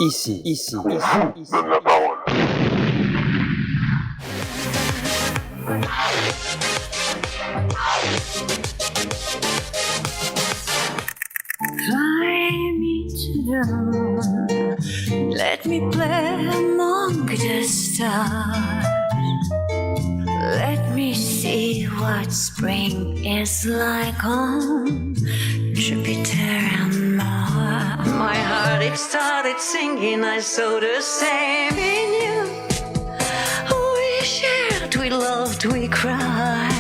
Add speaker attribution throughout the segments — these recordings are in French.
Speaker 1: Ici. La parole.
Speaker 2: Fly me to the moon, let me play among the stars. Let me see what spring is like on Jupiter and Mars. My heart it started singing, I saw the same in you. We shared, we loved, we cried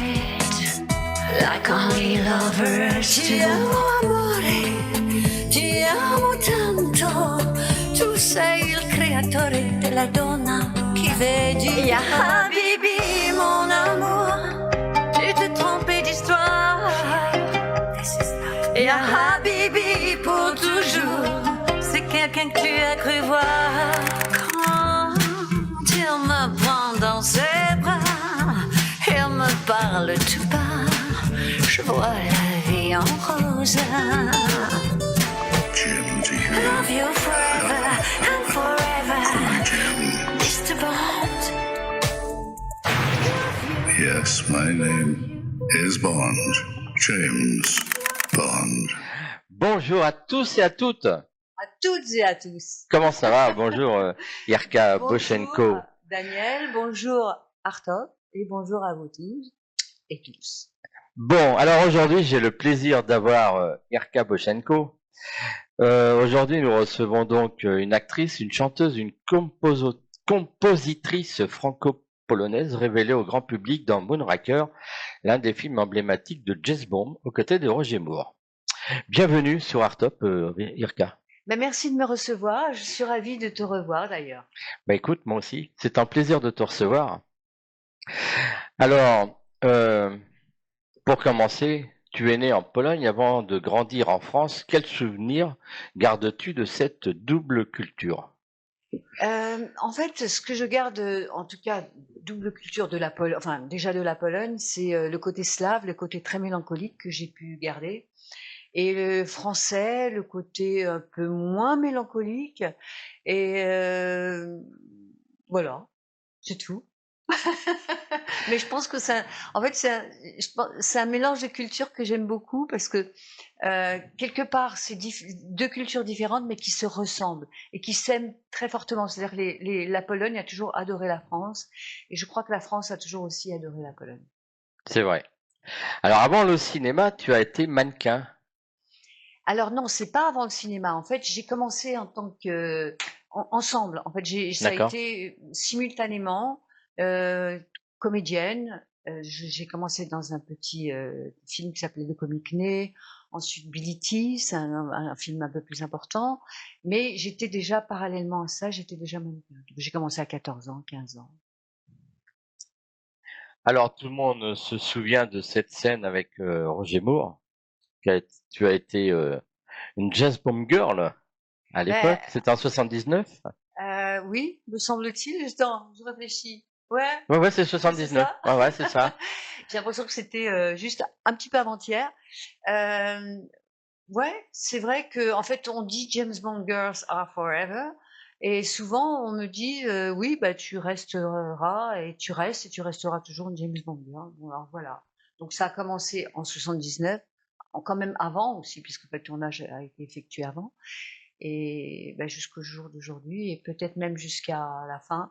Speaker 2: like only lovers do. Ti amo amore, ti amo tanto. Tu sei il creatore della donna che vedi. Ya Habibi, mon amour, tu te trompes d'histoire. Ya Habibi, pour toujours, c'est quelqu'un que tu as cru voir. Quand il me prend dans ses bras, il me parle tout bas. Je vois la vie en rose. I love you forever and forever. Mr. Bond.
Speaker 3: Yes, my name is Bond. James Bond.
Speaker 4: Bonjour à tous et à toutes.
Speaker 5: À toutes et à tous.
Speaker 4: Comment ça va? Bonjour Irka
Speaker 5: Bonjour,
Speaker 4: Boshenko.
Speaker 5: Daniel, bonjour Artop et bonjour à vous tous et tous.
Speaker 4: Bon, alors aujourd'hui j'ai le plaisir d'avoir Irka Boshenko. Aujourd'hui nous recevons donc une actrice, une chanteuse, une compositrice franco-polonaise révélée au grand public dans Moonraker, l'un des films emblématiques de James Bond, aux côtés de Roger Moore. Bienvenue sur Artop, Irka.
Speaker 5: Ben, merci de me recevoir, je suis ravie de te revoir d'ailleurs.
Speaker 4: Bah écoute, moi aussi, c'est un plaisir de te recevoir. Alors, pour commencer, tu es né en Pologne avant de grandir en France. Quel souvenir gardes-tu de cette double culture?
Speaker 5: En fait, ce que je garde, en tout cas, double culture de la Pologne, enfin déjà de la Pologne, c'est le côté slave, le côté très mélancolique que j'ai pu garder. Et le français, le côté un peu moins mélancolique. Et voilà, c'est tout. Mais je pense que en fait, c'est un mélange de cultures que j'aime beaucoup parce que quelque part, c'est deux cultures différentes mais qui se ressemblent et qui s'aiment très fortement. C'est-à-dire que la Pologne a toujours adoré la France et je crois que la France a toujours aussi adoré la Pologne.
Speaker 4: C'est vrai. Alors avant le cinéma, tu as été mannequin.
Speaker 5: Alors non, c'est pas avant le cinéma. En fait, j'ai commencé en tant que ensemble. En fait, ça a
Speaker 4: D'accord.
Speaker 5: été simultanément comédienne. J'ai commencé dans un petit film qui s'appelait Le Comique Né. Ensuite, Billy T, c'est un film un peu plus important. Mais j'étais déjà parallèlement à ça, j'étais déjà mannequin. J'ai commencé à 14 ans, 15 ans.
Speaker 4: Alors tout le monde se souvient de cette scène avec Roger Moore. Tu as été une jazz bomb girl à l'époque. C'était en 79.
Speaker 5: Oui, me semble-t-il. Je réfléchis. Ouais.
Speaker 4: Ouais, c'est 79. Ouais, c'est ça.
Speaker 5: J'ai l'impression que c'était juste un petit peu avant-hier. Ouais, c'est vrai que en fait, on dit James Bond girls are forever, et souvent on me dit oui, bah tu resteras et tu resteras toujours une James Bond girl. Bon, alors voilà. Donc ça a commencé en 79, quand même avant aussi, puisque le tournage a été effectué avant, et bah, jusqu'au jour d'aujourd'hui, et peut-être même jusqu'à la fin.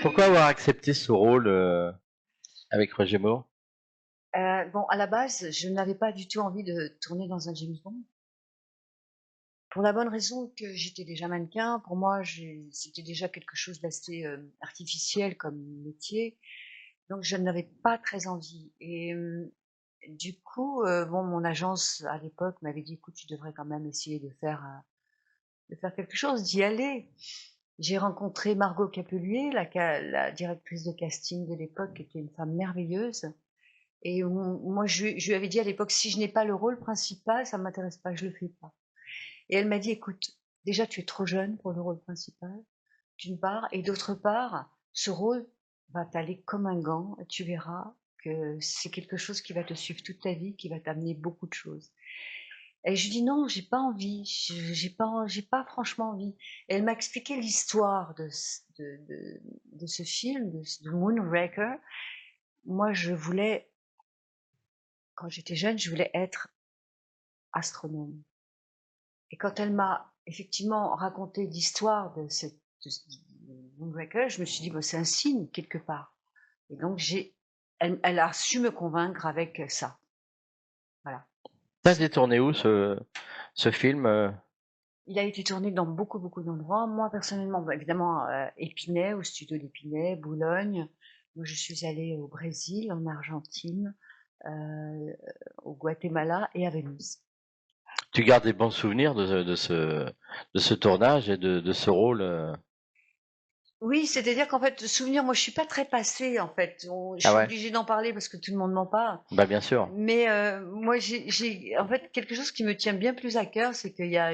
Speaker 4: Pourquoi avoir accepté ce rôle avec Roger Moore?
Speaker 5: Bon, à la base, je n'avais pas du tout envie de tourner dans un James Bond. Pour la bonne raison que j'étais déjà mannequin. Pour moi, c'était déjà quelque chose d'assez artificiel comme métier. Donc, je n'avais pas très envie. Et du coup, bon, mon agence à l'époque m'avait dit, écoute, tu devrais quand même essayer de faire quelque chose, d'y aller. J'ai rencontré Margot Capelier, la directrice de casting de l'époque, qui était une femme merveilleuse. Et moi, je lui avais dit à l'époque, si je n'ai pas le rôle principal, ça ne m'intéresse pas, je le fais pas. Et elle m'a dit, écoute, déjà, tu es trop jeune pour le rôle principal, d'une part, et d'autre part, ce rôle va t'aller comme un gant, et tu verras que c'est quelque chose qui va te suivre toute ta vie, qui va t'amener beaucoup de choses. Et je lui dis non, j'ai pas envie, j'ai pas franchement envie. Et elle m'a expliqué l'histoire de ce film, de Moonraker. Moi, quand j'étais jeune, je voulais être astronome. Et quand elle m'a effectivement raconté l'histoire de Moonraker, je me suis dit, bon, c'est un signe quelque part. Et donc, elle a su me convaincre avec ça. Voilà.
Speaker 4: Ça a été tourné où ce film
Speaker 5: Il a été tourné dans beaucoup, beaucoup d'endroits. Moi, personnellement, bah, évidemment, Épinay, au studio d'Épinay, Boulogne. Moi, je suis allée au Brésil, en Argentine, au Guatemala et à Venise.
Speaker 4: Tu gardes des bons souvenirs de ce tournage et de ce rôle
Speaker 5: Oui, c'est-à-dire qu'en fait, souvenir, moi, je suis pas très passée, en fait. Je
Speaker 4: Ah
Speaker 5: suis
Speaker 4: ouais?
Speaker 5: obligée d'en parler parce que tout le monde m'en parle.
Speaker 4: Bah bien sûr.
Speaker 5: Mais moi, en fait, quelque chose qui me tient bien plus à cœur, c'est qu'il y a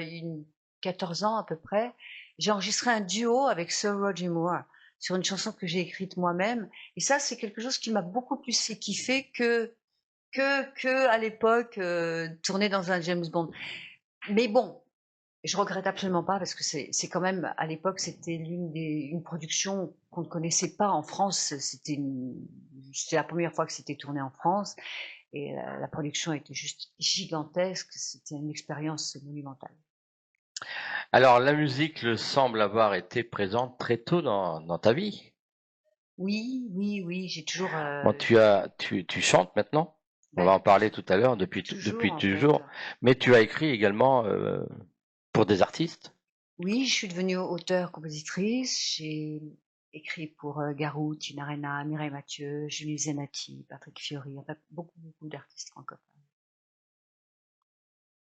Speaker 5: 14 ans à peu près, j'ai enregistré un duo avec Sir Roger Moore sur une chanson que j'ai écrite moi-même. Et ça, c'est quelque chose qui m'a beaucoup plus fait kiffer que à l'époque, tourner dans un James Bond. Mais bon, je regrette absolument pas parce que c'est quand même, à l'époque, c'était une production qu'on ne connaissait pas en France. C'était la première fois que c'était tourné en France. Et la production était juste gigantesque. C'était une expérience monumentale.
Speaker 4: Alors la musique semble avoir été présente très tôt dans ta vie.
Speaker 5: Oui, oui, oui, j'ai toujours,
Speaker 4: Bon, tu chantes maintenant. On
Speaker 5: bah,
Speaker 4: va en parler tout à l'heure
Speaker 5: depuis toujours,
Speaker 4: depuis
Speaker 5: en fait.
Speaker 4: toujours. Mais tu as écrit également pour des artistes.
Speaker 5: Oui, je suis devenue auteure-compositrice. J'ai écrit pour Garou, Tina Arena, Mireille Mathieu, Julie Zenati, Patrick Fiori, enfin, beaucoup, beaucoup d'artistes francophones.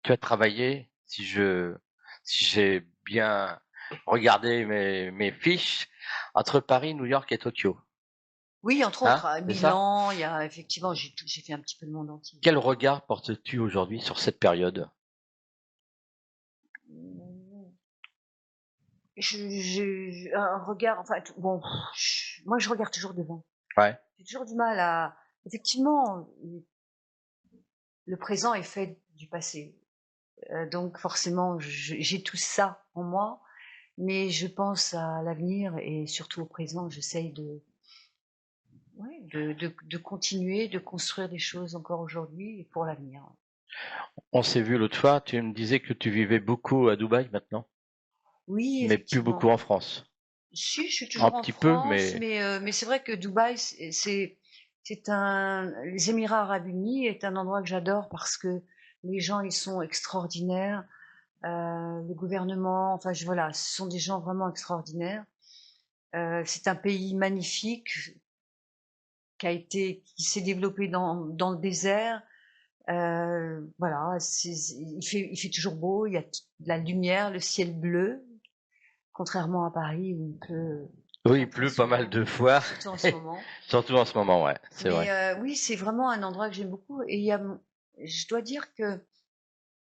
Speaker 4: Tu as travaillé, si j'ai bien regardé mes fiches, entre Paris, New York et Tokyo.
Speaker 5: Oui, entre
Speaker 4: Hein?
Speaker 5: autres, à
Speaker 4: C'est ça?
Speaker 5: Milan, il y a effectivement, j'ai fait un petit peu le monde entier.
Speaker 4: Quel regard portes-tu aujourd'hui sur cette période?
Speaker 5: Un regard, enfin, bon, moi je regarde toujours devant.
Speaker 4: Ouais.
Speaker 5: J'ai toujours du mal à. Effectivement, le présent est fait du passé. Donc forcément, j'ai tout ça en moi, mais je pense à l'avenir et surtout au présent. J'essaye ouais, de continuer, de construire des choses encore aujourd'hui et pour l'avenir.
Speaker 4: On s'est vu l'autre fois, tu me disais que tu vivais beaucoup à Dubaï maintenant,
Speaker 5: Oui,
Speaker 4: mais plus beaucoup
Speaker 5: effectivement.
Speaker 4: en France.
Speaker 5: Si, je suis
Speaker 4: Un
Speaker 5: toujours en
Speaker 4: petit peu,
Speaker 5: France, mais c'est vrai que Dubaï, les Émirats Arabes Unis est un endroit que j'adore parce que les gens, ils sont extraordinaires. Le gouvernement, enfin, voilà, ce sont des gens vraiment extraordinaires. C'est un pays magnifique qui s'est développé dans le désert. Voilà, il fait toujours beau, il y a de la lumière, le ciel bleu, contrairement à Paris où il pleut
Speaker 4: oui,
Speaker 5: très
Speaker 4: il
Speaker 5: très
Speaker 4: pleut pas mal
Speaker 5: souvent,
Speaker 4: de fois,
Speaker 5: surtout en ce moment.
Speaker 4: surtout en ce moment, ouais, c'est
Speaker 5: Mais
Speaker 4: vrai.
Speaker 5: oui, c'est vraiment un endroit que j'aime beaucoup. Et je dois dire que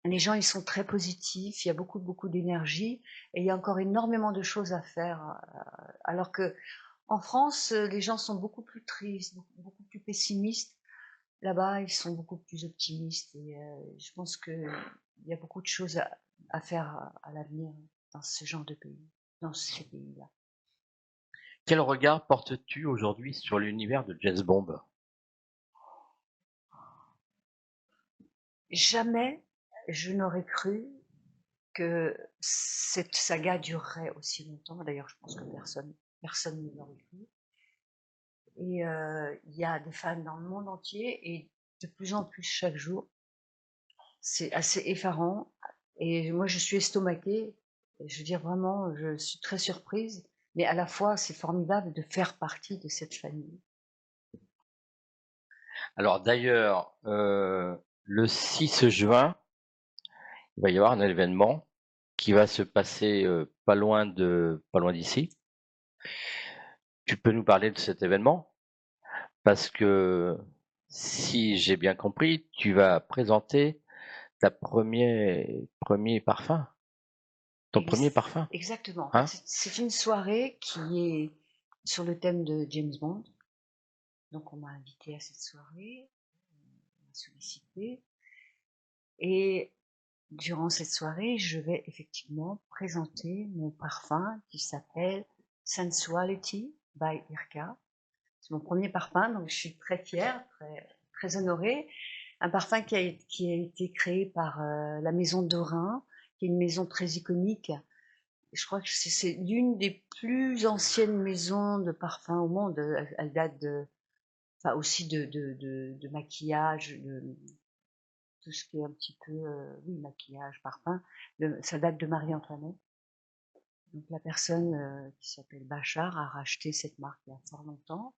Speaker 5: les gens, ils sont très positifs, il y a beaucoup, beaucoup d'énergie, et il y a encore énormément de choses à faire. Alors que en France, les gens sont beaucoup plus tristes, beaucoup, beaucoup plus pessimistes. Là-bas, ils sont beaucoup plus optimistes. Et je pense qu'il y a beaucoup de choses à faire à l'avenir dans ce genre de pays, dans ces pays-là.
Speaker 4: Quel regard portes-tu aujourd'hui sur l'univers de James Bond?
Speaker 5: Jamais je n'aurais cru que cette saga durerait aussi longtemps. D'ailleurs, je pense que personne ne l'aurait cru. Et il y a des fans dans le monde entier et de plus en plus chaque jour. C'est assez effarant et moi je suis estomaquée. Je veux dire vraiment, je suis très surprise, mais à la fois c'est formidable de faire partie de cette famille.
Speaker 4: Alors d'ailleurs, le 6 juin, il va y avoir un événement qui va se passer pas loin d'ici. Tu peux nous parler de cet événement? Parce que si j'ai bien compris, tu vas présenter ta premier parfum, ton premier
Speaker 5: Ex-
Speaker 4: parfum,
Speaker 5: Exactement. En fait,
Speaker 4: hein?
Speaker 5: c'est une soirée qui est sur le thème de James Bond. Donc on m'a invité à cette soirée, on m'a sollicité. Et durant cette soirée, je vais effectivement présenter mon parfum qui s'appelle Sensuality by Irka. C'est mon premier parfum, donc je suis très fière, très honorée. Un parfum qui a été créé par la maison Dorin, qui est une maison très iconique. Je crois que c'est l'une des plus anciennes maisons de parfums au monde. Elle date enfin aussi de maquillage, de tout ce qui est un petit peu, oui, maquillage, parfum. Ça date de Marie-Antoinette. Donc la personne qui s'appelle Bachar a racheté cette marque il y a fort longtemps.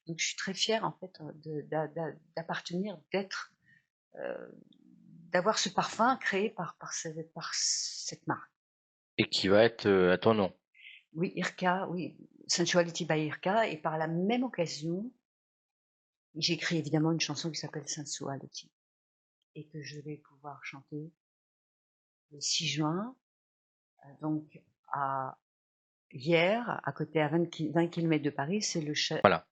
Speaker 5: Donc je suis très fière en fait d'appartenir, euh, d'avoir ce parfum créé par cette marque.
Speaker 4: Et qui va être à ton nom.
Speaker 5: Oui, Irka, oui, Sensuality by Irka, et par la même occasion, j'ai écrit évidemment une chanson qui s'appelle Sensuality et que je vais pouvoir chanter le 6 juin, donc à hier, à côté à 20 km de Paris, c'est le
Speaker 4: Voilà.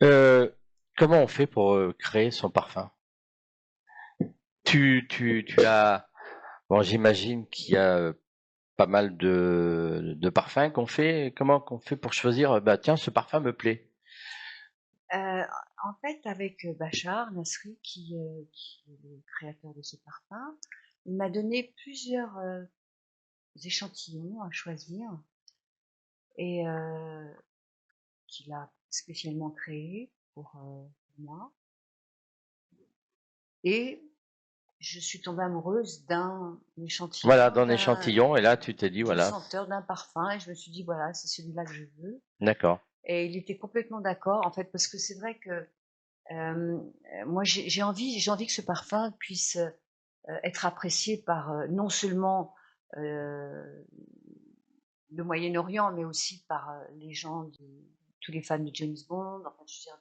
Speaker 4: Euh, Comment on fait pour créer son parfum? Tu as, bon, j'imagine qu'il y a pas mal de parfums qu'on fait. Comment qu'on fait pour choisir, bah tiens, ce parfum me plaît?
Speaker 5: En fait, avec Bachar Nasri, qui est le créateur de ce parfum, il m'a donné plusieurs échantillons à choisir et qu'il a spécialement créé pour moi. Et je suis tombée amoureuse d'un
Speaker 4: Voilà,
Speaker 5: échantillon,
Speaker 4: d'un échantillon, et là tu t'es dit,
Speaker 5: d'une
Speaker 4: voilà,
Speaker 5: senteur, d'un parfum, et je me suis dit, voilà, c'est celui-là que je veux.
Speaker 4: d'accord.
Speaker 5: Et il était complètement d'accord, en fait, parce que c'est vrai que moi, j'ai envie que ce parfum puisse être apprécié par non seulement euh, le Moyen-Orient, mais aussi par les gens, tous les fans de James Bond, enfin, je veux dire,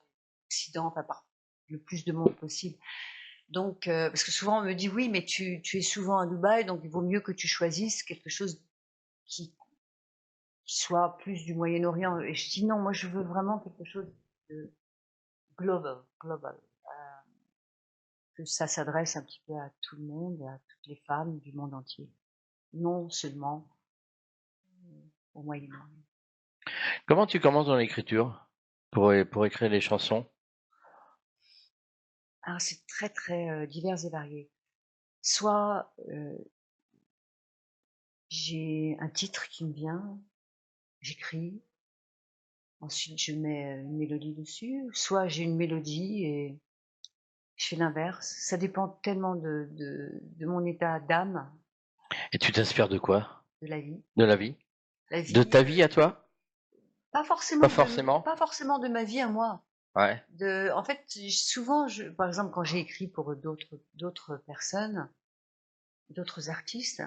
Speaker 5: l'Occident, enfin, par le plus de monde possible. Donc, parce que souvent on me dit oui, mais tu es souvent à Dubaï, donc il vaut mieux que tu choisisses quelque chose qui soit plus du Moyen-Orient. Et je dis non, moi je veux vraiment quelque chose de global. Que ça s'adresse un petit peu à tout le monde, à toutes les femmes du monde entier, non seulement au Moyen-Orient.
Speaker 4: Comment tu commences dans l'écriture pour écrire les chansons?
Speaker 5: Alors c'est très divers et varié. Soit j'ai un titre qui me vient, j'écris, ensuite je mets une mélodie dessus, soit j'ai une mélodie et je fais l'inverse. Ça dépend tellement de mon état d'âme,
Speaker 4: Et tu t'inspires de quoi?
Speaker 5: de la vie.
Speaker 4: De la vie?
Speaker 5: La
Speaker 4: De
Speaker 5: vie,
Speaker 4: ta vie à toi? Pas forcément?
Speaker 5: pas forcément de ma vie à moi.
Speaker 4: Ouais.
Speaker 5: En fait, souvent, par exemple, quand j'ai écrit pour d'autres personnes, d'autres artistes,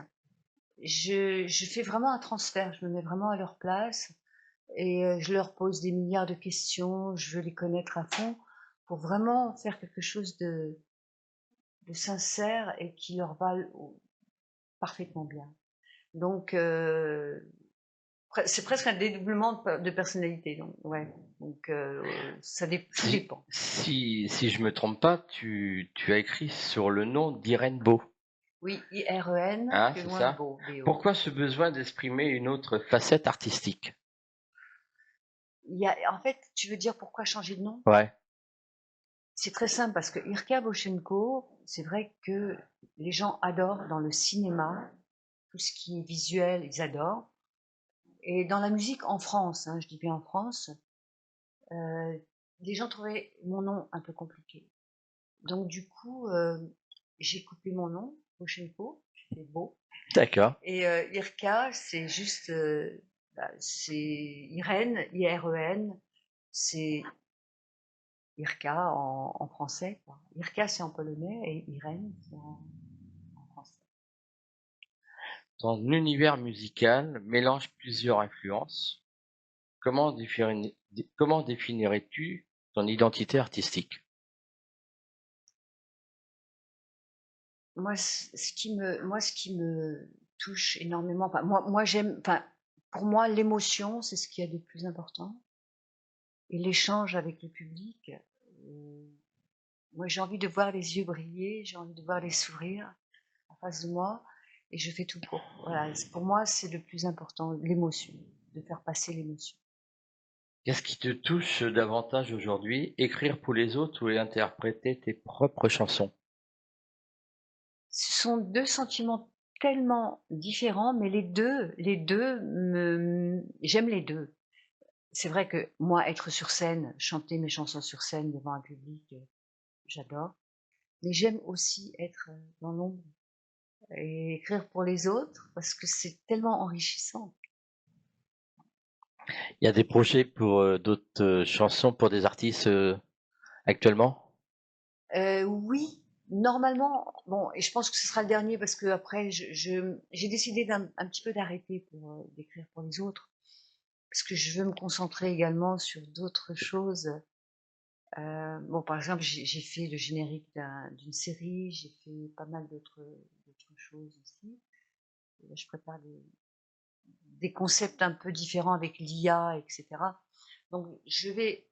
Speaker 5: je fais vraiment un transfert. Je me mets vraiment à leur place et je leur pose des milliards de questions. Je veux les connaître à fond pour vraiment faire quelque chose de sincère et qui leur va parfaitement bien. Donc, c'est presque un dédoublement de personnalité. Donc, ouais. Donc, tout dépend.
Speaker 4: Si je me trompe pas, tu as écrit sur le nom d'Irène Beau,
Speaker 5: Oui, IREN,
Speaker 4: hein,
Speaker 5: plus
Speaker 4: c'est
Speaker 5: loin
Speaker 4: ça?
Speaker 5: beau, BO.
Speaker 4: Pourquoi ce besoin d'exprimer une autre facette artistique?
Speaker 5: En fait, tu veux dire pourquoi changer de nom?
Speaker 4: Ouais.
Speaker 5: C'est très simple parce que Irka Boshenko, c'est vrai que les gens adorent dans le cinéma, tout ce qui est visuel, ils adorent. Et dans la musique en France, hein, je dis bien en France, les gens trouvaient mon nom un peu compliqué. Donc du coup, j'ai coupé mon nom, Bochenko, c'est beau.
Speaker 4: D'accord.
Speaker 5: Et Irka, c'est juste, c'est Irène, I-R-E-N, c'est Irka en français, quoi. Irka, c'est en polonais, et Irène, c'est en français.
Speaker 4: Ton univers musical mélange plusieurs influences. Comment définirais-tu ton identité artistique?
Speaker 5: Moi, ce qui me touche énormément, enfin, moi j'aime, enfin, pour moi, l'émotion, c'est ce qu'il y a de plus important. Et l'échange avec le public, moi j'ai envie de voir les yeux briller, j'ai envie de voir les sourires en face de moi, et je fais tout pour. Voilà, pour moi, c'est le plus important, l'émotion, de faire passer l'émotion.
Speaker 4: Qu'est-ce qui te touche davantage aujourd'hui, écrire pour les autres ou interpréter tes propres chansons?
Speaker 5: Ce sont deux sentiments tellement différents, mais j'aime les deux. C'est vrai que moi, être sur scène, chanter mes chansons sur scène devant un public, j'adore. Mais j'aime aussi être dans l'ombre et écrire pour les autres parce que c'est tellement enrichissant.
Speaker 4: Il y a des projets pour d'autres chansons pour des artistes actuellement?
Speaker 5: Oui, normalement, bon, et je pense que ce sera le dernier parce que après, j'ai décidé un petit peu d'arrêter pour d'écrire pour les autres parce que je veux me concentrer également sur d'autres choses. Bon, par exemple, j'ai fait le générique d'une série, j'ai fait pas mal d'autres choses aussi. Et là, je prépare des concepts un peu différents avec l'IA, etc. Donc, je vais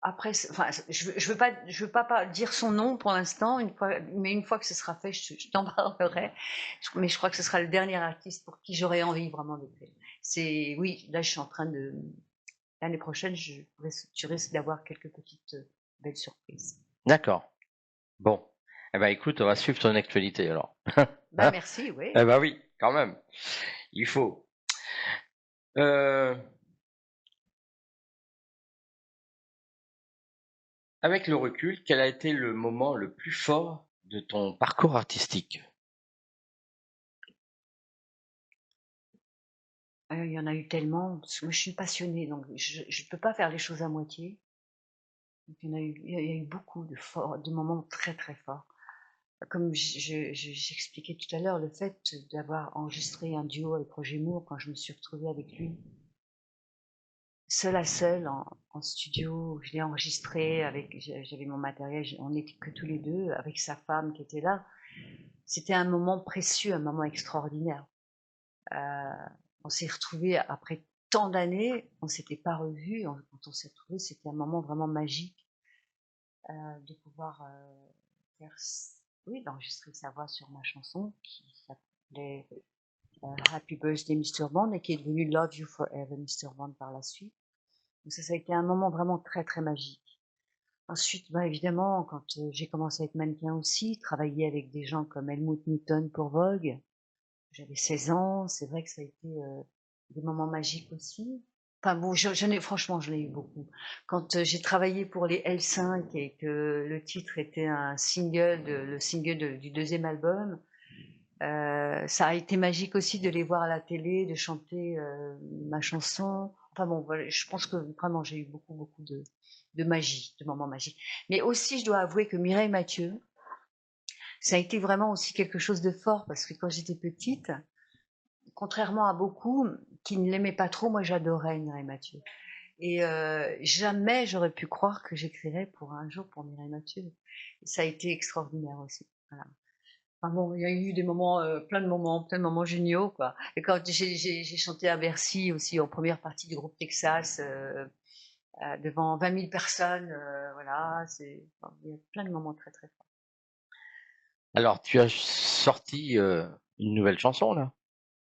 Speaker 5: après, enfin, je veux pas dire son nom pour l'instant, mais une fois que ce sera fait, je t'en parlerai. Mais je crois que ce sera le dernier artiste pour qui j'aurais envie vraiment d'écrire. Oui, là, je suis en train de, l'année prochaine, tu risques d'avoir quelques petites belles surprises.
Speaker 4: D'accord. Bon. Eh ben écoute, on va suivre ton actualité alors.
Speaker 5: Bah,
Speaker 4: Hein?
Speaker 5: merci, oui.
Speaker 4: Eh ben oui, quand même. Il faut. Euh, Avec le recul, quel a été le moment le plus fort de ton parcours artistique?
Speaker 5: Il y en a eu tellement, parce que moi, je suis passionnée, donc je ne peux pas faire les choses à moitié. Donc, il y a eu beaucoup de moments très, très forts. Comme j'expliquais tout à l'heure, le fait d'avoir enregistré un duo avec Roger Moore quand je me suis retrouvée avec lui, seul à seul en studio, je l'ai enregistré j'avais mon matériel, on n'était que tous les deux, avec sa femme qui était là. C'était un moment précieux, un moment extraordinaire. Euh, on s'est retrouvés après tant d'années, on s'était pas revus. Quand on s'est retrouvés, c'était un moment vraiment magique de pouvoir faire, oui, d'enregistrer sa voix sur ma chanson qui s'appelait Happy Birthday Mr. Bond et qui est devenu Love You Forever Mr. Bond par la suite. Donc ça a été un moment vraiment très très magique. Ensuite, bah, évidemment, quand j'ai commencé à être mannequin aussi, travailler avec des gens comme Helmut Newton pour Vogue, j'avais 16 ans, c'est vrai que ça a été des moments magiques aussi. Enfin bon, franchement, j'en ai eu beaucoup. Quand j'ai travaillé pour les L5 et que le titre était le single du deuxième album, ça a été magique aussi de les voir à la télé, de chanter ma chanson. Enfin bon, voilà, je pense que vraiment j'ai eu beaucoup, beaucoup de magie, de moments magiques. Mais aussi, je dois avouer que Mireille Mathieu, ça a été vraiment aussi quelque chose de fort parce que quand j'étais petite, contrairement à beaucoup qui ne l'aimaient pas trop, moi j'adorais Mireille Mathieu. Et jamais j'aurais pu croire que j'écrirais pour un jour pour Mireille Mathieu. Et ça a été extraordinaire aussi. Voilà. Enfin bon, il y a eu des moments, plein de moments géniaux, quoi. Et quand j'ai chanté à Bercy aussi en première partie du groupe Texas, devant 20 000 personnes, voilà, enfin, il y a plein de moments très très forts.
Speaker 4: Alors, tu as sorti une nouvelle chanson là,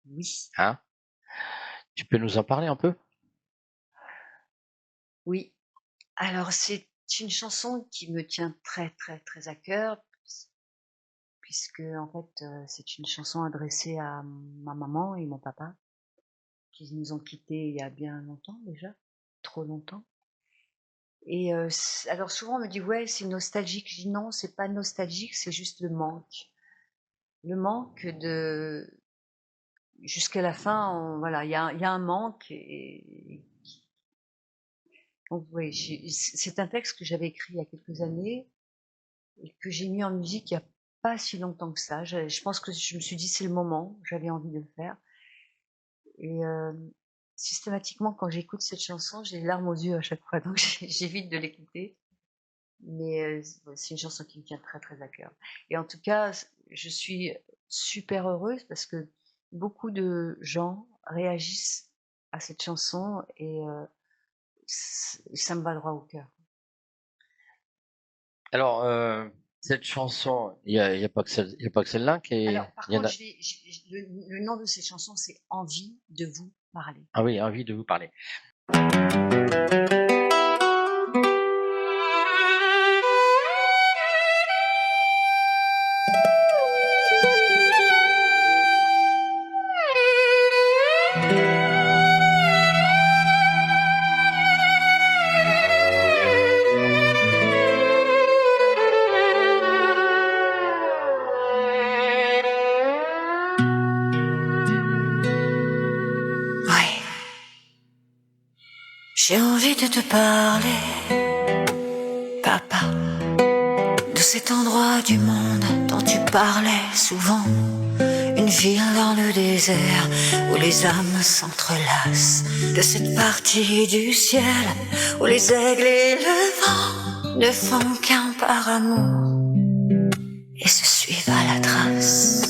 Speaker 5: Oui,
Speaker 4: hein? Tu peux nous en parler un peu?
Speaker 5: oui. Alors c'est une chanson qui me tient très très très à cœur puisque en fait c'est une chanson adressée à ma maman et mon papa qui nous ont quittés il y a bien longtemps déjà, trop longtemps. Et alors souvent on me dit ouais c'est nostalgique. Je dis non, c'est pas nostalgique, c'est juste le manque. Le manque de jusqu'à la fin, voilà, il y a un manque. Et donc oui, c'est un texte que j'avais écrit il y a quelques années et que j'ai mis en musique il y a pas si longtemps que ça. Je pense que je me suis dit c'est le moment, j'avais envie de le faire. Et systématiquement quand j'écoute cette chanson, j'ai les larmes aux yeux à chaque fois, donc j'évite de l'écouter. Mais c'est une chanson qui me tient très très à cœur. Et en tout cas, je suis super heureuse parce que beaucoup de gens réagissent à cette chanson et ça me va droit au cœur.
Speaker 4: Alors, cette chanson, il y a pas que celle, il y a pas que celle-là qui est.
Speaker 5: Alors, par
Speaker 4: Il y en
Speaker 5: contre,
Speaker 4: a.
Speaker 5: le nom de cette chanson, c'est Envie de vous parler.
Speaker 4: Ah oui, envie de vous parler.
Speaker 2: Oui, j'ai envie de te parler, papa, de cet endroit du monde dont tu parlais souvent. Une ville dans le désert où les âmes s'entrelacent. De cette partie du ciel où les aigles et le vent ne font qu'un par amour et se suivent à la trace.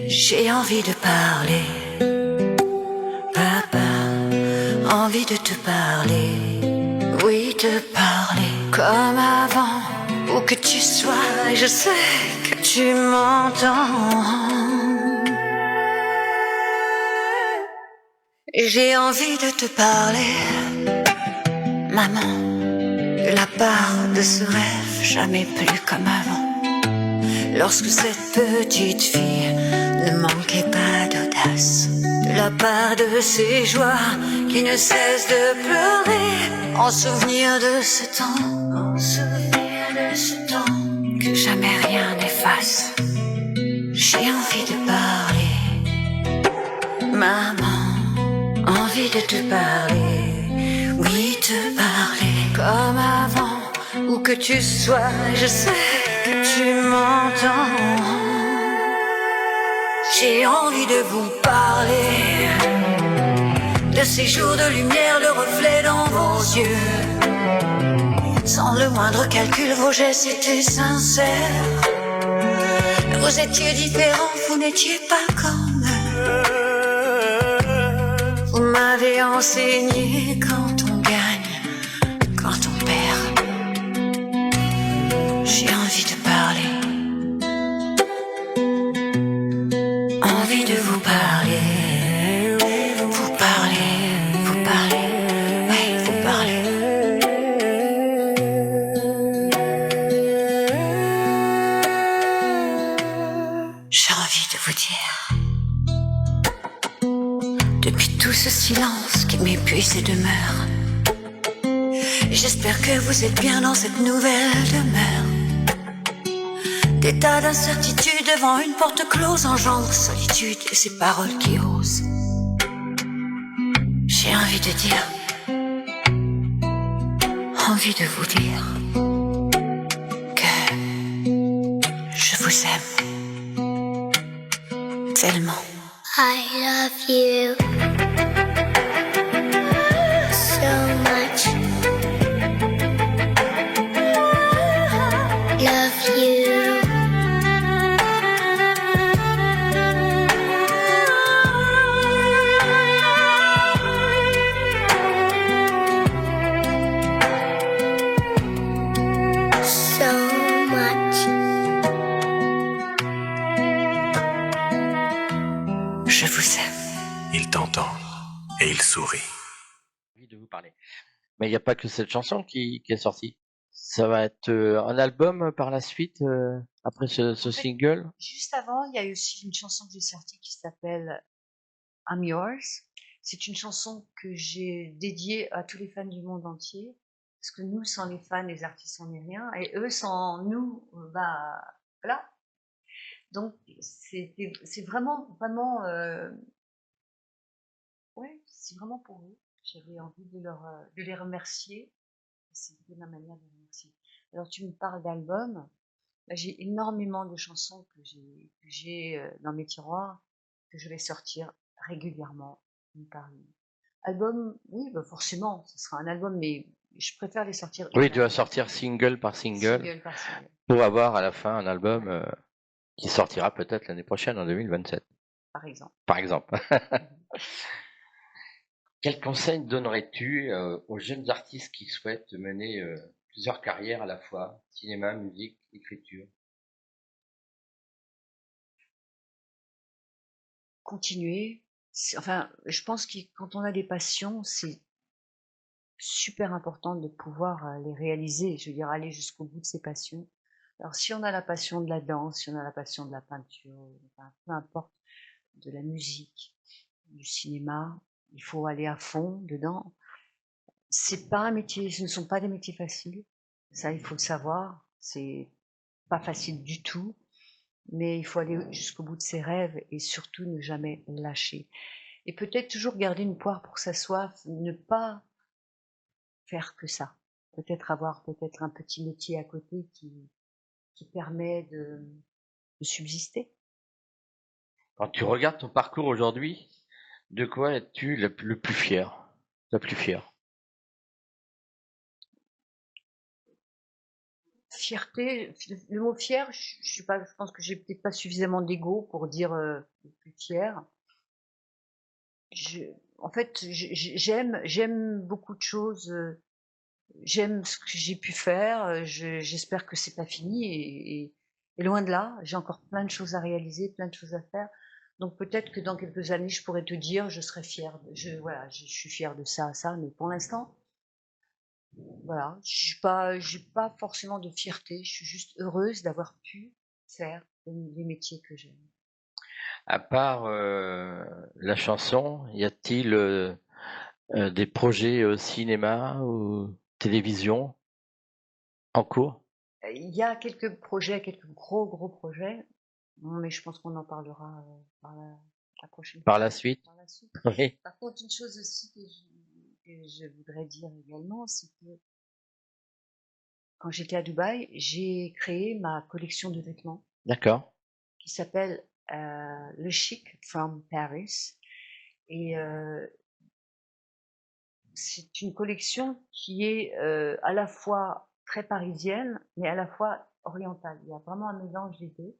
Speaker 2: J'ai envie de parler, papa, envie de te parler, oui te parler comme avant, où que tu sois, je sais que tu m'entends. J'ai envie de te parler, maman, de la part de ce rêve jamais plus comme avant. Lorsque cette petite fille ne manquait pas d'audace, de la part de ces joies qui ne cessent de pleurer, en souvenir de ce temps, en souvenir de ce temps que jamais rien n'efface. J'ai envie de parler, maman, envie de te parler, oui te parler comme avant, où que tu sois, je sais que tu m'entends. J'ai envie de vous parler de ces jours de lumière, le reflet dans vos yeux. Sans le moindre calcul, vos gestes étaient sincères. Vous étiez différents, vous n'étiez pas comme eux. Vous m'avez enseigné quand on gagne, quand on perd. J'ai envie de parler, envie de vous parler, vous parler, vous parler, oui, vous parler. J'ai envie de vous dire, depuis tout ce silence qui m'épuise et demeure, j'espère que vous êtes bien dans cette nouvelle demeure. Des tas d'incertitudes devant une porte close engendrent solitude et ces paroles qui osent. J'ai envie de dire, envie de vous dire que je vous aime tellement.
Speaker 1: I love you so much. Love you. So much.
Speaker 2: Je vous aime.
Speaker 6: Il t'entend et il sourit.
Speaker 4: Envie de vous parler. Mais il n'y a pas que cette chanson qui est sortie. Ça va être un album par la suite, après ce
Speaker 5: En fait,
Speaker 4: single.
Speaker 5: juste avant, il y a eu aussi une chanson que j'ai sortie qui s'appelle I'm Yours. C'est une chanson que j'ai dédiée à tous les fans du monde entier, parce que nous, sans les fans, les artistes, on n'est rien, et eux, sans nous, bah voilà. Donc c'est vraiment, vraiment, ouais, c'est vraiment pour eux. J'avais envie de les remercier. C'était ma manière de les remercier. Alors tu me parles d'albums. Bah, j'ai énormément de chansons que j'ai dans mes tiroirs, que je vais sortir régulièrement, une par une. Album, oui, bah forcément, ce sera un album, mais je préfère les sortir
Speaker 4: Oui,
Speaker 5: une
Speaker 4: tu
Speaker 5: à
Speaker 4: vas
Speaker 5: une,
Speaker 4: sortir single par single
Speaker 5: single par single.
Speaker 4: pour avoir à la fin un album
Speaker 5: Ouais,
Speaker 4: qui sortira peut-être l'année prochaine, en 2027,
Speaker 5: par exemple.
Speaker 4: par exemple.
Speaker 5: Mhm.
Speaker 4: Quel conseil donnerais-tu aux jeunes artistes qui souhaitent mener plusieurs carrières à la fois, cinéma, musique, écriture?
Speaker 5: Continuer. Enfin, je pense que quand on a des passions, c'est super important de pouvoir les réaliser. Je veux dire, aller jusqu'au bout de ses passions. Alors, si on a la passion de la danse, si on a la passion de la peinture, enfin, peu importe, de la musique, du cinéma, il faut aller à fond dedans. C'est pas un métier, ce ne sont pas des métiers faciles. Ça, il faut le savoir. C'est pas facile du tout, mais il faut aller jusqu'au bout de ses rêves et surtout ne jamais lâcher. Et peut-être toujours garder une poire pour sa soif, ne pas faire que ça. Peut-être avoir peut-être un petit métier à côté qui permet de subsister.
Speaker 4: Quand tu regardes ton parcours aujourd'hui, de quoi es-tu le plus fier? La plus fière?
Speaker 5: Fierté, le mot fier, je suis pas, je pense que j'ai peut-être pas suffisamment d'ego pour dire plus fier. Je, en fait, j'aime beaucoup de choses. J'aime ce que j'ai pu faire. J'espère que c'est pas fini et loin de là. J'ai encore plein de choses à réaliser, plein de choses à faire. Donc peut-être que dans quelques années, je pourrais te dire, je serai fière. Voilà, je suis fière de ça. Mais pour l'instant, voilà, j'ai pas forcément de fierté. Je suis juste heureuse d'avoir pu faire les métiers que j'aime.
Speaker 4: À part la chanson, y a-t-il des projets cinéma ou télévision en cours?
Speaker 5: Il y a quelques projets, quelques gros projets, mais je pense qu'on en parlera par la prochaine
Speaker 4: Par
Speaker 5: fois,
Speaker 4: la suite?
Speaker 5: par la suite.
Speaker 4: Oui,
Speaker 5: Par contre, une chose aussi que je voudrais dire également, c'est que quand j'étais à Dubaï, j'ai créé ma collection de vêtements
Speaker 4: d'accord.
Speaker 5: qui s'appelle Le Chic from Paris. Et c'est une collection qui est à la fois très parisienne, mais à la fois orientale. Il y a vraiment un mélange des deux.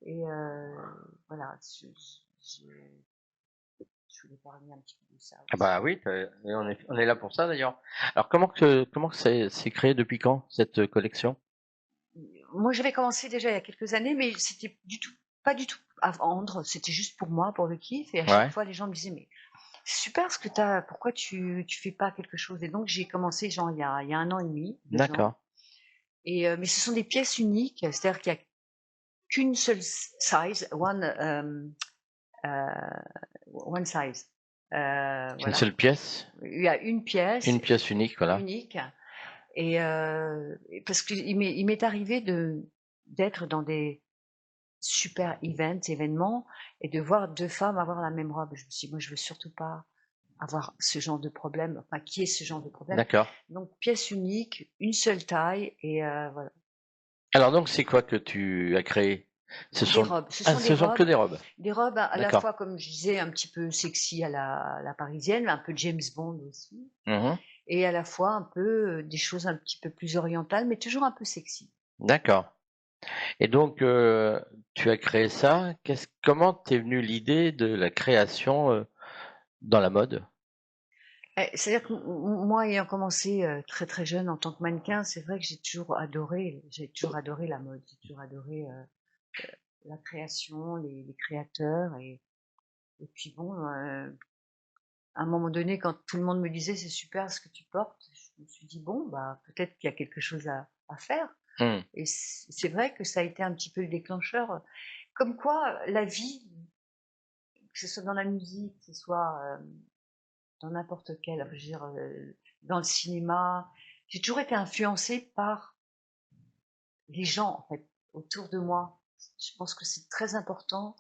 Speaker 5: Et voilà, je voulais parler un petit peu de ça
Speaker 4: Ah
Speaker 5: aussi.
Speaker 4: bah oui, et on est là pour ça d'ailleurs. Alors comment que c'est créé depuis quand cette collection?
Speaker 5: Moi, j'avais commencé déjà il y a quelques années, mais c'était pas du tout à vendre. C'était juste pour moi, pour le kiff. Et à chaque
Speaker 4: Ouais,
Speaker 5: fois, les gens me disaient, mais c'est super ce que t'as, pourquoi tu fais pas quelque chose? Et donc, j'ai commencé, genre, il y a 1 an et demi, 2 ans.
Speaker 4: d'accord.
Speaker 5: Et, mais ce sont des pièces uniques, c'est-à-dire qu'il y a qu'une seule size, one size.
Speaker 4: Une
Speaker 5: Voilà.
Speaker 4: seule pièce,
Speaker 5: Il y a une pièce
Speaker 4: unique, voilà.
Speaker 5: unique. Et parce qu'il m'est arrivé d'être dans des super événements, et de voir 2 femmes avoir la même robe. Je me suis dit: «Moi, je veux surtout pas avoir ce genre de problème, enfin, qu'il y ait ce genre de problème».
Speaker 4: D'accord.
Speaker 5: Donc pièce unique, une seule taille et voilà.
Speaker 4: Alors donc c'est quoi que tu as créé? Ce
Speaker 5: Des
Speaker 4: sont
Speaker 5: robes, ce
Speaker 4: ah,
Speaker 5: sont
Speaker 4: ce sont que des robes?
Speaker 5: des robes à la
Speaker 4: D'accord.
Speaker 5: fois, comme je disais, un petit peu sexy à la parisienne, mais un peu James Bond aussi,
Speaker 4: Mmh.
Speaker 5: et à la fois un peu, des choses un petit peu plus orientales, mais toujours un peu sexy.
Speaker 4: D'accord. Et donc tu as créé ça, comment t'es venue l'idée de la création, dans la mode?
Speaker 5: C'est-à-dire que moi, ayant commencé très très jeune en tant que mannequin, c'est vrai que j'ai toujours adoré la mode, j'ai toujours adoré la création, les créateurs, et puis bon, à un moment donné, quand tout le monde me disait c'est super ce que tu portes, je me suis dit bon, bah peut-être qu'il y a quelque chose à faire.
Speaker 4: Mmh.
Speaker 5: Et c'est vrai que ça a été un petit peu le déclencheur. Comme quoi, la vie, que ce soit dans la musique, que ce soit dans n'importe quel, je veux dire, dans le cinéma. J'ai toujours été influencée par les gens, en fait, autour de moi. Je pense que c'est très important.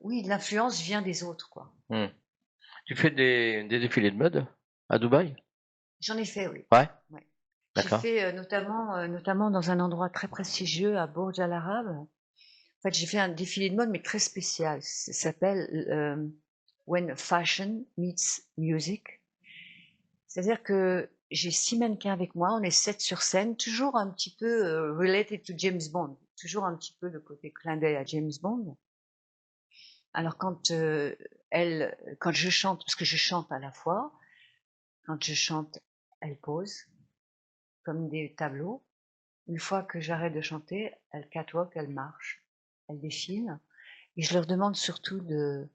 Speaker 5: Oui, l'influence vient des autres, quoi.
Speaker 4: Tu fais des défilés de mode à Dubaï?
Speaker 5: J'en ai fait, oui.
Speaker 4: Ouais.
Speaker 5: Ouais. J'ai
Speaker 4: D'accord.
Speaker 5: fait notamment dans un endroit très prestigieux à Burj Al Arab. En fait, j'ai fait un défilé de mode, mais très spécial. Ça s'appelle When Fashion Meets Music. C'est-à-dire que j'ai 6 mannequins avec moi, on est 7 sur scène, toujours un petit peu related to James Bond, toujours un petit peu le côté clin d'œil à James Bond. Alors quand je chante, parce que je chante à la fois, quand je chante, elle pose comme des tableaux. Une fois que j'arrête de chanter, elle catwalk, elle marche, elle défile. Et je leur demande surtout de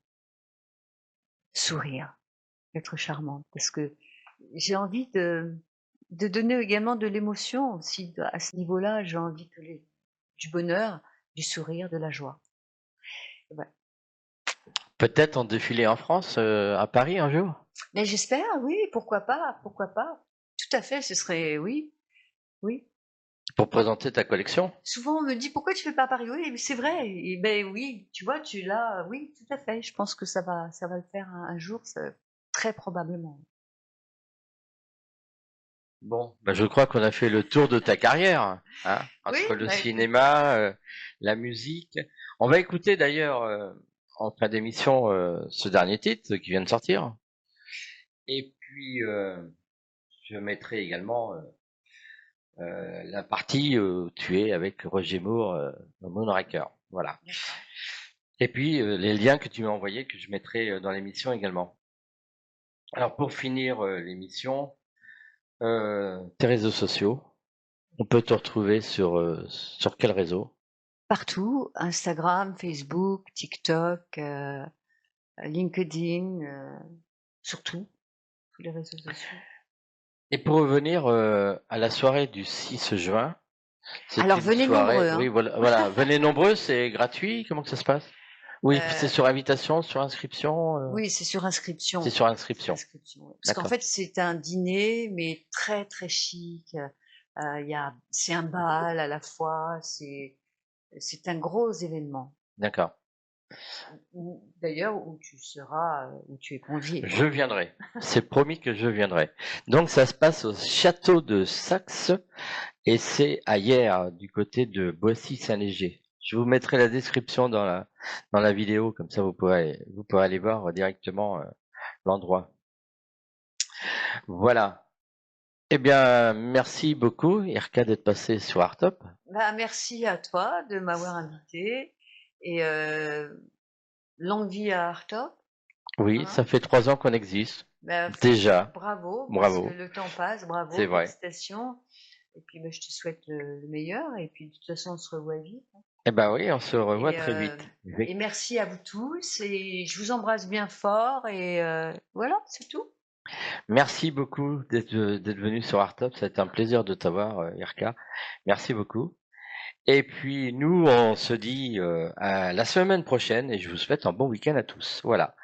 Speaker 5: sourire, d'être charmante, parce que j'ai envie de donner également de l'émotion aussi. À ce niveau-là, j'ai envie que du bonheur, du sourire, de la joie. Ouais.
Speaker 4: Peut-être en défilé en France, à Paris un jour?
Speaker 5: Mais j'espère, oui, pourquoi pas. Tout à fait, ce serait, oui.
Speaker 4: Pour présenter ta collection?
Speaker 5: Souvent, on me dit, pourquoi tu fais pas à Paris? Oui, mais c'est vrai. Et ben oui, tu vois, oui, tout à fait. Je pense que ça va le faire un jour, très probablement.
Speaker 4: Bon, je crois qu'on a fait le tour de ta carrière, hein, entre
Speaker 5: Oui,
Speaker 4: le
Speaker 5: bah,
Speaker 4: cinéma, la musique. On va écouter d'ailleurs en fin d'émission ce dernier titre qui vient de sortir. Et puis je mettrai également la partie où tu es avec Roger Moore dans Moonraker. Voilà. Et puis les liens que tu m'as envoyés que je mettrai dans l'émission également. Alors pour finir l'émission, tes réseaux sociaux, on peut te retrouver sur quel réseau?
Speaker 5: Partout, Instagram, Facebook, TikTok, LinkedIn, surtout, tous les réseaux sociaux.
Speaker 4: Et pour revenir à la soirée du 6 juin, c'est
Speaker 5: Alors,
Speaker 4: une
Speaker 5: venez
Speaker 4: soirée,
Speaker 5: nombreux, hein.
Speaker 4: oui, voilà, venez nombreux, c'est gratuit, comment que ça se passe? Oui, c'est sur invitation, sur inscription?
Speaker 5: Oui, c'est sur inscription.
Speaker 4: C'est sur inscription.
Speaker 5: Ouais. Parce qu'en fait, c'est un dîner, mais très très chic. C'est un bal à la fois, c'est un gros événement.
Speaker 4: D'accord.
Speaker 5: D'ailleurs, où tu es convié.
Speaker 4: Je viendrai. C'est promis que je viendrai. Donc ça se passe au château de Saxe et c'est à Hyères, du côté de Boissy-Saint-Léger. Je vous mettrai la description dans la vidéo, comme ça vous pourrez aller voir directement l'endroit. Voilà. Eh bien, merci beaucoup, Irka, d'être passée sur Artop.
Speaker 5: Merci à toi de m'avoir invité et longue vie à Artop.
Speaker 4: Oui,
Speaker 5: Hein?
Speaker 4: ça fait 3 ans qu'on existe. Déjà.
Speaker 5: Bravo.
Speaker 4: Bravo.
Speaker 5: Parce que le temps passe. Bravo.
Speaker 4: C'est vrai.
Speaker 5: Félicitations. Et puis, je te souhaite le meilleur. Et puis, de toute façon, on se revoit vite.
Speaker 4: Eh ben oui, on se revoit très vite.
Speaker 5: Et merci à vous tous. Et je vous embrasse bien fort. Et voilà, c'est tout.
Speaker 4: Merci beaucoup d'être venu sur Artop. Ça a été un plaisir de t'avoir, Irka. Merci beaucoup. Et puis nous, on se dit à la semaine prochaine et je vous souhaite un bon week-end à tous. Voilà.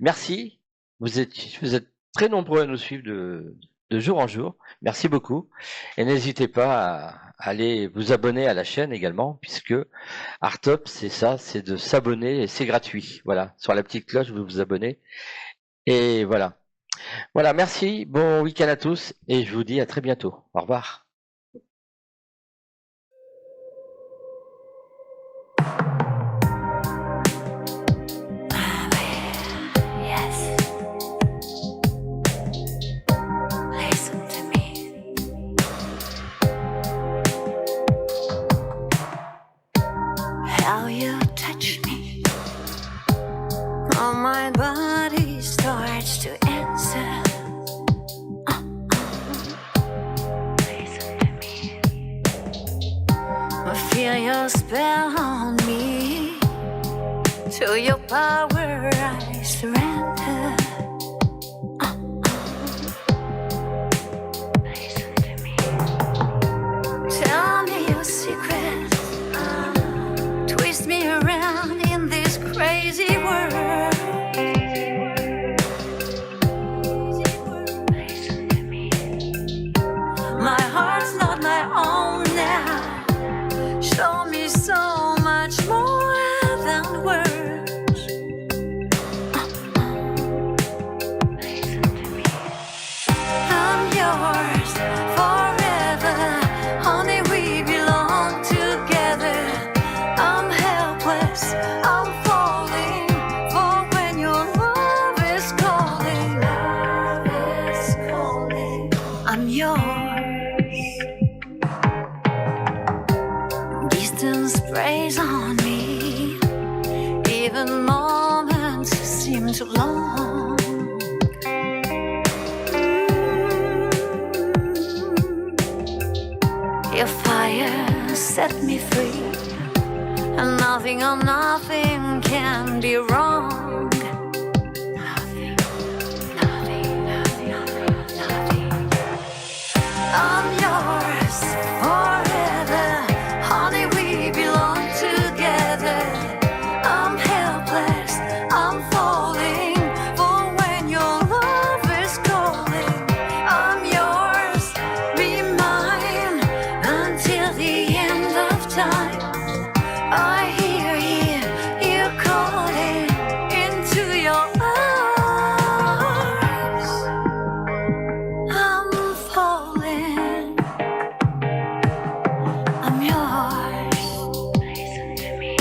Speaker 4: Merci. Vous êtes très nombreux à nous suivre de jour en jour. Merci beaucoup. Et n'hésitez pas à aller vous abonner à la chaîne également, puisque Artop, c'est ça, c'est de s'abonner et c'est gratuit. Voilà. Sur la petite cloche, vous vous abonnez. Et voilà. Voilà, merci. Bon week-end à tous et je vous dis à très bientôt. Au revoir.
Speaker 2: My body starts to answer. Listen to me. I feel your spell on me. To your power I surrender. Listen to me. Tell me your secrets. Twist me around in this crazy world. I'm yours. Distance preys on me, even moments seem too long. Your fire set me free, and nothing or nothing can be wrong. Nothing, nothing, nothing, nothing. I'm yours forever, honey, we belong together. I'm helpless, I'm falling for when your love is calling. I'm yours, be mine until the end of time. I hear you calling into your arms. I'm falling. I'm yours. Listen to me.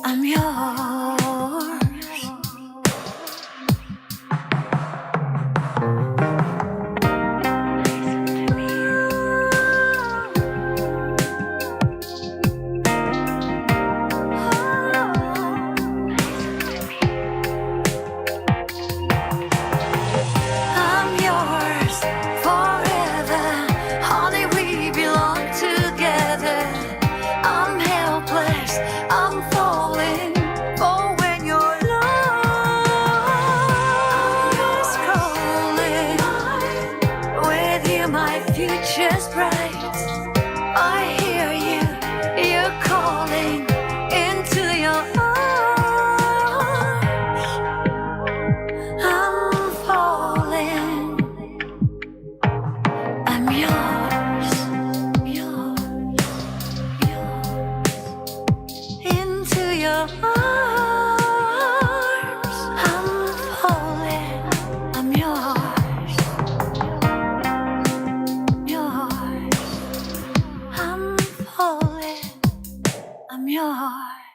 Speaker 2: I'm yours. Listen to me. I'm yours forever, honey, we belong together. I'm helpless, I'm falling for when your love is calling. With you my future's bright. I hear you're calling into your arms. I'm falling. I'm yours, yours, yours. Into your arms. I'm falling. I'm yours, yours. I'm falling. I'm yours.